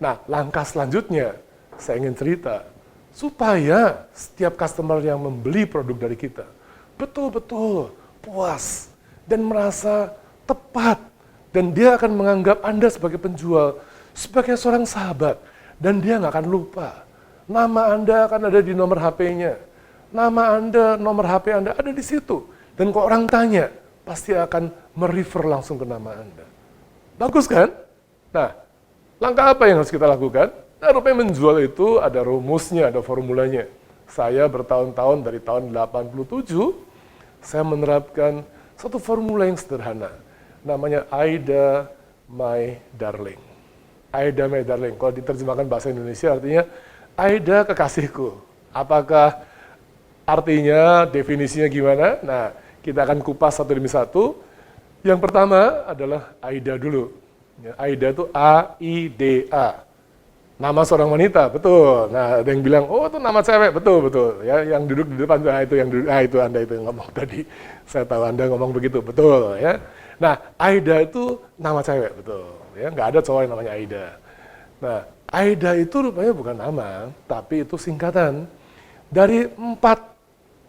Nah, langkah selanjutnya, saya ingin cerita, supaya setiap customer yang membeli produk dari kita, betul-betul puas, dan merasa tepat, dan dia akan menganggap Anda sebagai penjual, sebagai seorang sahabat, dan dia nggak akan lupa. Nama Anda akan ada di nomor HP-nya, nama Anda, nomor HP Anda ada di situ, dan kalau orang tanya, pasti akan merefer langsung ke nama Anda. Bagus kan? Nah, langkah apa yang harus kita lakukan? Nah, rupanya menjual itu ada rumusnya, ada formulanya. Saya bertahun-tahun dari tahun 87, saya menerapkan satu formula yang sederhana. Namanya Aida My Darling. Aida My Darling, kalau diterjemahkan bahasa Indonesia artinya Aida kekasihku. Apakah artinya, definisinya gimana? Nah, kita akan kupas satu demi satu. Yang pertama adalah Aida dulu. Aida itu A-I-D-A. Nama seorang wanita, betul. Nah, ada yang bilang, oh itu nama cewek, betul. Ya, yang duduk di depan, itu yang duduk, itu Anda itu yang ngomong tadi. Saya tahu Anda ngomong begitu, betul. Ya. Nah, Aida itu nama cewek, betul. Ya, nggak ada cowok yang namanya Aida. Nah, Aida itu rupanya bukan nama, tapi itu singkatan dari 4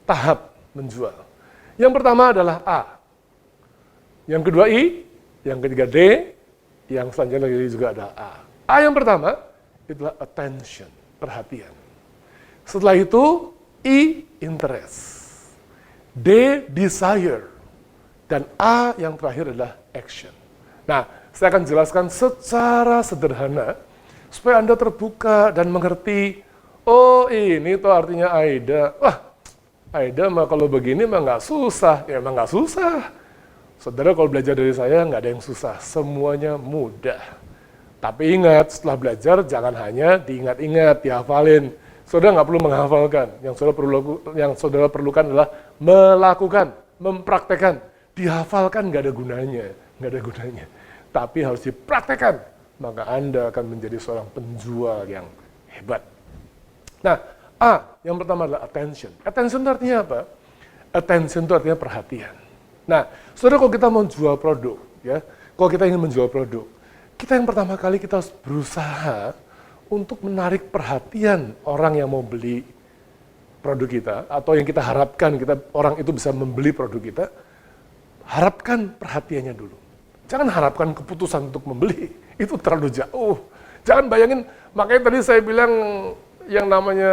tahap menjual. Yang pertama adalah A. Yang kedua I, yang ketiga D, yang selanjutnya juga ada A. A yang pertama, itulah attention, perhatian. Setelah itu, I, interest. D, desire. Dan A yang terakhir adalah action. Nah, saya akan jelaskan secara sederhana, supaya Anda terbuka dan mengerti, oh ini tuh artinya Aida. Wah, Aida mah kalau begini mah nggak susah. Ya emang nggak susah. Saudara kalau belajar dari saya nggak ada yang susah, semuanya mudah. Tapi ingat, setelah belajar jangan hanya diingat-ingat, dihafalin. Saudara nggak perlu menghafalkan. Yang saudara perlukan adalah melakukan, mempraktekkan. Dihafalkan nggak ada gunanya. Tapi harus dipraktekkan, maka Anda akan menjadi seorang penjual yang hebat. Nah, A, yang pertama adalah attention. Attention itu artinya apa? Attention itu artinya perhatian. Nah, saudara kalau kita mau jual produk, ya, kalau kita ingin menjual produk, kita yang pertama kali kita harus berusaha untuk menarik perhatian orang yang mau beli produk kita, atau yang kita harapkan orang itu bisa membeli produk kita, harapkan perhatiannya dulu. Jangan harapkan keputusan untuk membeli, itu terlalu jauh. Jangan bayangin, makanya tadi saya bilang yang namanya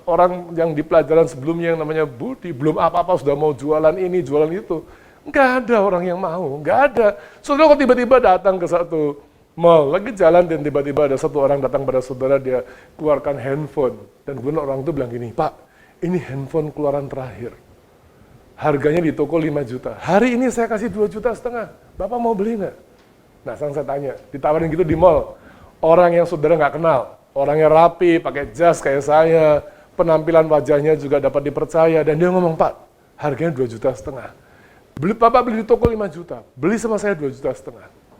orang yang di pelajaran sebelumnya yang namanya Budi, belum apa-apa sudah mau jualan ini, jualan itu. Nggak ada orang yang mau, nggak ada. Saudara kok tiba-tiba datang ke satu mall, lagi jalan dan tiba-tiba ada satu orang datang pada saudara, dia keluarkan handphone. Dan kemudian orang itu bilang gini, Pak, ini handphone keluaran terakhir. Harganya di toko 5 juta. Hari ini saya kasih 2,5 juta. Bapak mau beli nggak? Nah, sekarang saya tanya, ditawarin gitu di mall. Orang yang saudara nggak kenal, orangnya rapi, pakai jas kayak saya, penampilan wajahnya juga dapat dipercaya, dan dia ngomong, Pak, harganya 2,5 juta. Bapak beli di toko 5 juta, beli sama saya 2,5 juta.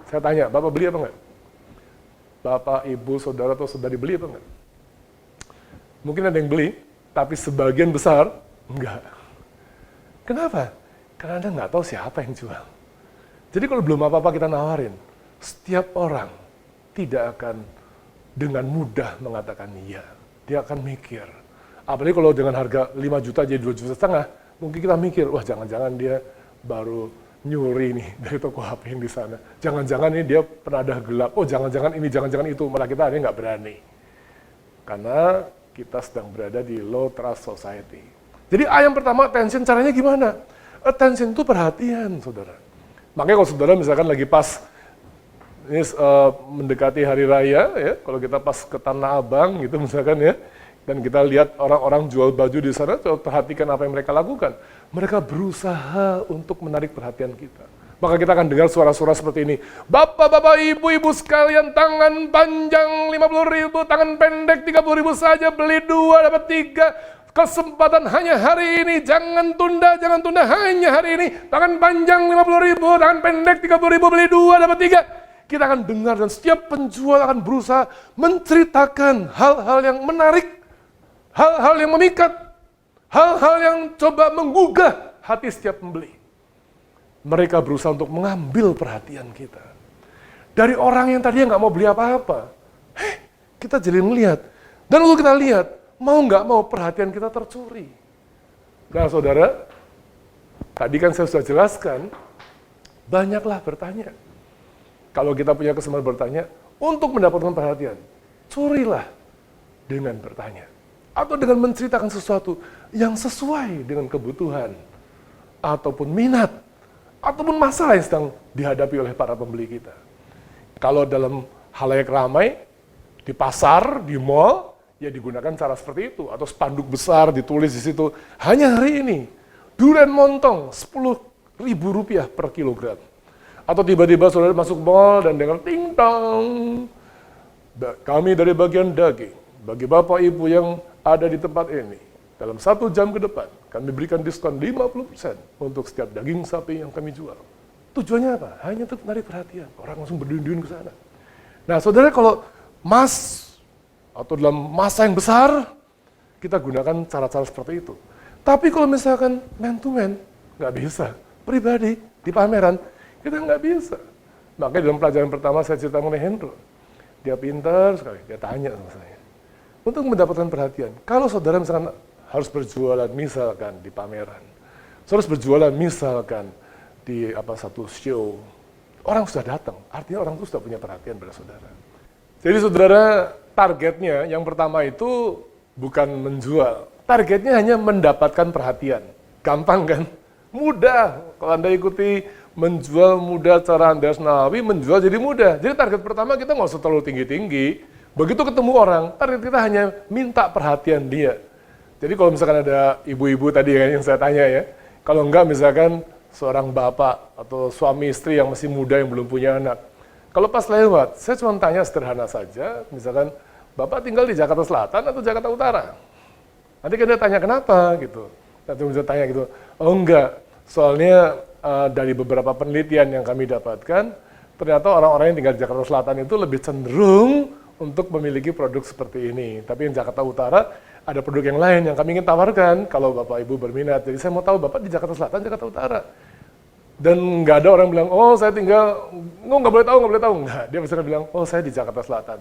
Saya tanya, Bapak beli apa enggak? Bapak, Ibu, Saudara atau Saudari beli apa enggak? Mungkin ada yang beli, tapi sebagian besar enggak. Kenapa? Karena Anda nggak tahu siapa yang jual. Jadi kalau belum apa-apa kita nawarin, setiap orang tidak akan dengan mudah mengatakan iya. Dia akan mikir. Apalagi kalau dengan harga 5 juta jadi 2,5 juta, mungkin kita mikir, wah jangan-jangan dia baru nyuri nih dari toko HP yang di sana. Jangan-jangan ini dia penadah gelap. Oh jangan-jangan ini, jangan-jangan itu. Malah kita ada nggak berani. Karena kita sedang berada di low trust society. Jadi yang pertama, attention, caranya gimana? Attention itu perhatian, saudara. Makanya kalau saudara misalkan lagi pas ini mendekati hari raya, ya, kalau kita pas ke Tanah Abang gitu misalkan ya, dan kita lihat orang-orang jual baju di sana, coba perhatikan apa yang mereka lakukan. Mereka berusaha untuk menarik perhatian kita. Maka kita akan dengar suara-suara seperti ini. Bapak-bapak, ibu-ibu sekalian, tangan panjang 50.000, tangan pendek 30.000 saja, beli 2 dapat 3. Kesempatan hanya hari ini, jangan tunda, hanya hari ini. Tangan panjang 50.000, tangan pendek 30.000, beli 2 dapat 3. Kita akan dengar dan setiap penjual akan berusaha menceritakan hal-hal yang menarik, hal-hal yang memikat, hal-hal yang coba menggugah hati setiap pembeli. Mereka berusaha untuk mengambil perhatian kita. Dari orang yang tadinya nggak mau beli apa-apa. Kita jadi melihat. Dan kalau kita lihat, mau nggak mau perhatian kita tercuri. Nah saudara, tadi kan saya sudah jelaskan, banyaklah bertanya. Kalau kita punya kesempatan bertanya, untuk mendapatkan perhatian, curilah dengan bertanya. Atau dengan menceritakan sesuatu yang sesuai dengan kebutuhan, ataupun minat, ataupun masalah yang sedang dihadapi oleh para pembeli kita. Kalau dalam halayak ramai, di pasar, di mall, ya digunakan cara seperti itu. Atau spanduk besar ditulis di situ, hanya hari ini, durian montong Rp10.000 per kilogram. Atau tiba-tiba saudara masuk mall dan dengar ting tong, kami dari bagian daging, bagi bapak ibu yang ada di tempat ini, dalam 1 jam ke depan, kami berikan diskon 50% untuk setiap daging sapi yang kami jual. Tujuannya apa? Hanya untuk menarik perhatian. Orang langsung berduyun-duyun ke sana. Nah, saudara, kalau atau dalam masa yang besar, kita gunakan cara-cara seperti itu. Tapi kalau misalkan man to man, nggak bisa. Pribadi, di pameran, kita nggak bisa. Makanya dalam pelajaran pertama saya cerita mengenai Hendro. Dia pintar sekali, dia tanya sama saya. Untuk mendapatkan perhatian, kalau saudara misalkan harus berjualan misalkan di pameran, harus berjualan misalkan di satu show, orang sudah datang, artinya orang itu sudah punya perhatian pada saudara. Jadi saudara, targetnya yang pertama itu bukan menjual, targetnya hanya mendapatkan perhatian. Gampang kan? Mudah. Kalau Anda ikuti menjual mudah cara Andreas Nawawi, menjual jadi mudah. Jadi target pertama kita nggak usah terlalu tinggi-tinggi. Begitu ketemu orang, target kita hanya minta perhatian dia. Jadi kalau misalkan ada ibu-ibu tadi yang saya tanya ya, kalau enggak misalkan seorang bapak atau suami istri yang masih muda yang belum punya anak. Kalau pas lewat, saya cuma tanya sederhana saja, misalkan bapak tinggal di Jakarta Selatan atau Jakarta Utara. Nanti kita tanya kenapa gitu. Nanti bisa tanya gitu, oh enggak, soalnya dari beberapa penelitian yang kami dapatkan, ternyata orang-orang yang tinggal di Jakarta Selatan itu lebih cenderung untuk memiliki produk seperti ini. Tapi yang Jakarta Utara, ada produk yang lain yang kami ingin tawarkan kalau Bapak Ibu berminat. Jadi saya mau tahu Bapak di Jakarta Selatan, Jakarta Utara. Dan nggak ada orang bilang, oh saya tinggal, nggak boleh tahu. Nggak, dia misalnya bilang, oh saya di Jakarta Selatan.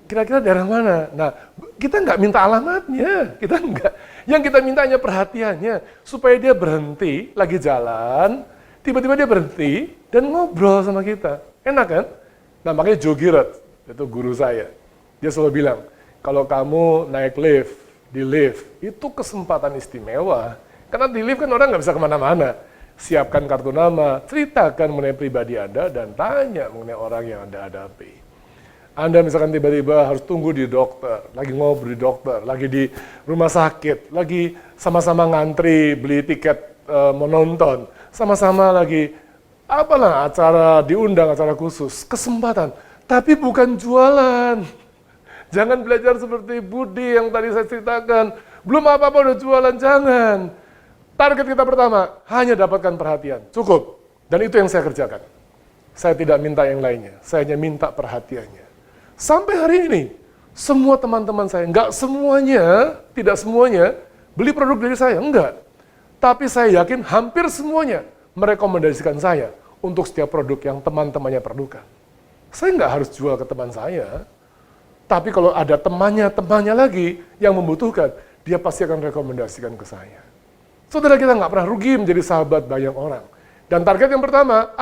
Kira-kira daerah mana? Nah, kita nggak minta alamatnya, kita nggak. Yang kita minta hanya perhatiannya, supaya dia berhenti, lagi jalan, tiba-tiba dia berhenti, dan ngobrol sama kita. Enak kan? Nah, makanya Joe Girard, itu guru saya, dia selalu bilang, kalau kamu naik lift, di lift, itu kesempatan istimewa. Karena di lift kan orang nggak bisa kemana-mana. Siapkan kartu nama, ceritakan mengenai pribadi Anda, dan tanya mengenai orang yang Anda hadapi. Anda misalkan tiba-tiba harus tunggu di dokter, lagi ngobrol di dokter, lagi di rumah sakit, lagi sama-sama ngantri beli tiket menonton, sama-sama lagi diundang acara khusus, kesempatan. Tapi bukan jualan. Jangan belajar seperti Budi yang tadi saya ceritakan. Belum apa-apa udah jualan, jangan. Target kita pertama, hanya dapatkan perhatian. Cukup. Dan itu yang saya kerjakan. Saya tidak minta yang lainnya. Saya hanya minta perhatiannya. Sampai hari ini, semua teman-teman saya, tidak semuanya, beli produk dari saya, enggak. Tapi saya yakin hampir semuanya merekomendasikan saya untuk setiap produk yang teman-temannya perlukan. Saya nggak harus jual ke teman saya, tapi kalau ada temannya lagi yang membutuhkan, dia pasti akan rekomendasikan ke saya. Saudara, kita nggak pernah rugi menjadi sahabat banyak orang. Dan target yang pertama,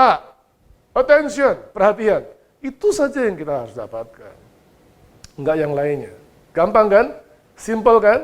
attention, perhatian. Itu saja yang kita harus dapatkan. Nggak yang lainnya. Gampang kan? Simple kan?